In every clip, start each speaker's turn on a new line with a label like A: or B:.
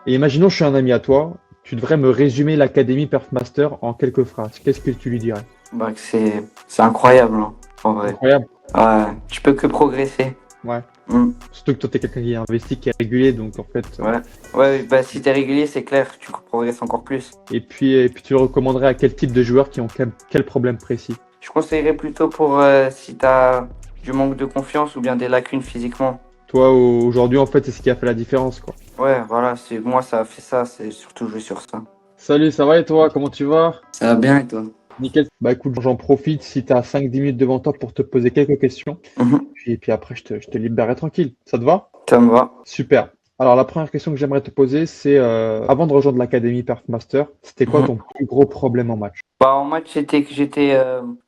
A: Et imaginons, je suis un ami à toi, tu devrais me résumer l'Académie Perfmaster en quelques phrases. Qu'est-ce que tu lui dirais?
B: Bah, que c'est incroyable, hein, en vrai.
A: Incroyable.
B: Ouais, tu peux que progresser.
A: Ouais.
B: Mm,
A: Surtout que toi, t'es quelqu'un qui est investi, qui est régulier, donc en fait.
B: ouais. Ouais, bah, si t'es régulier, c'est clair, tu progresses encore plus.
A: Et puis tu le recommanderais à quel type de joueurs qui ont quel problème précis?
B: Je conseillerais plutôt pour si t'as du manque de confiance ou bien des lacunes physiquement.
A: Toi, aujourd'hui, en fait, c'est ce qui a fait la différence, quoi.
B: Ouais, voilà, moi ça a fait ça, c'est surtout jouer sur ça.
A: Salut, ça va et toi? Comment tu vas?
B: Ça va bien et toi?
A: Nickel. Bah écoute, j'en profite si tu as 5-10 minutes devant toi pour te poser quelques questions.
B: Mhm,
A: Puis après, je te libérerai tranquille. Ça te va?
B: ça me va.
A: Super. Alors, la première question que j'aimerais te poser, c'est avant de rejoindre l'Académie Perfmaster, c'était quoi
B: Mhm.
A: ton plus gros problème en match?
B: Bah, en match, c'était que j'étais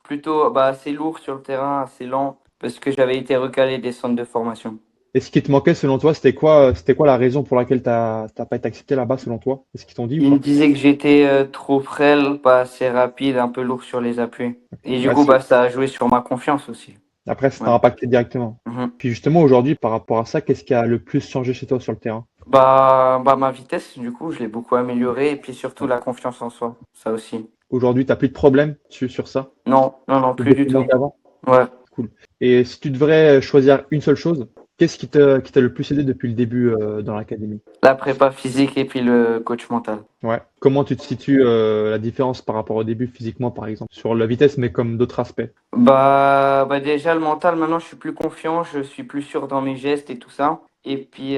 B: plutôt assez lourd sur le terrain, assez lent, parce que j'avais été recalé des centres de formation.
A: Et ce qui te manquait selon toi, c'était quoi la raison pour laquelle t'as pas été accepté là-bas selon toi? Est-ce qu'ils t'ont dit ou
B: Il me
A: pas?
B: disait que j'étais trop frêle, pas assez rapide, un peu lourd sur les appuis. Et du
A: Ouais,
B: coup, bah, ça a joué sur ma confiance aussi.
A: après, ça t'a
B: Ouais.
A: impacté directement.
B: Mhm.
A: Puis justement, aujourd'hui, par rapport à ça, qu'est-ce qui a le plus changé chez toi sur le terrain?
B: Bah, ma vitesse, du coup, je l'ai beaucoup améliorée, et puis surtout
A: Ouais.
B: la confiance en soi, ça aussi.
A: Aujourd'hui, t'as plus de problème sur ça?
B: Non, non, non,
A: Plus
B: plus du
A: dépendant
B: tout.
A: qu'avant?
B: Ouais.
A: Cool. Et si tu devrais choisir une seule chose, qu'est-ce qui t'a le plus aidé depuis le début dans l'académie?
B: La prépa physique et puis le coach mental.
A: Ouais. Comment tu te situes la différence par rapport au début physiquement, par exemple, sur la vitesse, mais comme d'autres aspects?
B: Bah déjà le mental, maintenant je suis plus confiant, je suis plus sûr dans mes gestes et tout ça. Et puis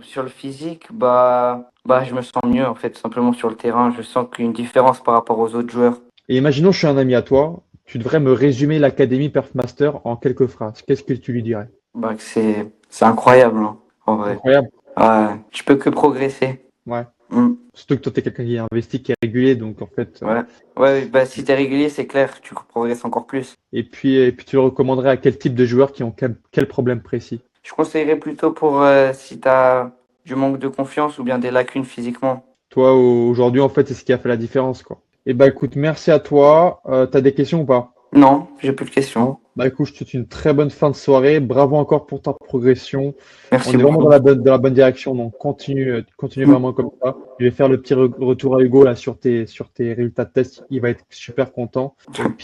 B: sur le physique, bah je me sens mieux en fait, simplement sur le terrain, je sens qu'une différence par rapport aux autres joueurs.
A: Et imaginons, je suis un ami à toi, tu devrais me résumer l'Académie Perfmaster en quelques phrases. Qu'est-ce que tu lui dirais?
B: Bah que c'est incroyable, hein, en vrai.
A: Incroyable.
B: Ouais, tu peux que progresser.
A: Ouais.
B: Mm,
A: Surtout que toi, t'es quelqu'un qui est investi, qui est régulier, donc en fait.
B: ouais. Ouais, bah si t'es régulier, c'est clair, tu progresses encore plus.
A: Et puis tu le recommanderais à quel type de joueurs qui ont quel problème précis?
B: Je conseillerais plutôt pour si t'as du manque de confiance ou bien des lacunes physiquement.
A: Toi, aujourd'hui, en fait, c'est ce qui a fait la différence, quoi. Et bah écoute, merci à toi. T'as des questions ou pas?
B: Non, j'ai plus de questions.
A: Bah écoute, je te souhaite une très bonne fin de soirée. Bravo encore pour ta progression. On
B: Merci
A: est vraiment dans
B: beaucoup.
A: la bonne direction, donc continue
B: Mm.
A: vraiment comme ça. Je vais faire le petit retour à Hugo là sur tes résultats de test. Il va être super content.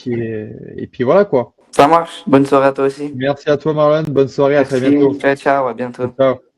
A: Et puis voilà quoi.
B: Ça marche. Bonne soirée à toi aussi.
A: Merci à toi, Marlon. Bonne soirée. À très
B: Merci.
A: bientôt.
B: Ciao, ciao. À
A: Ciao,
B: bientôt.
A: ciao.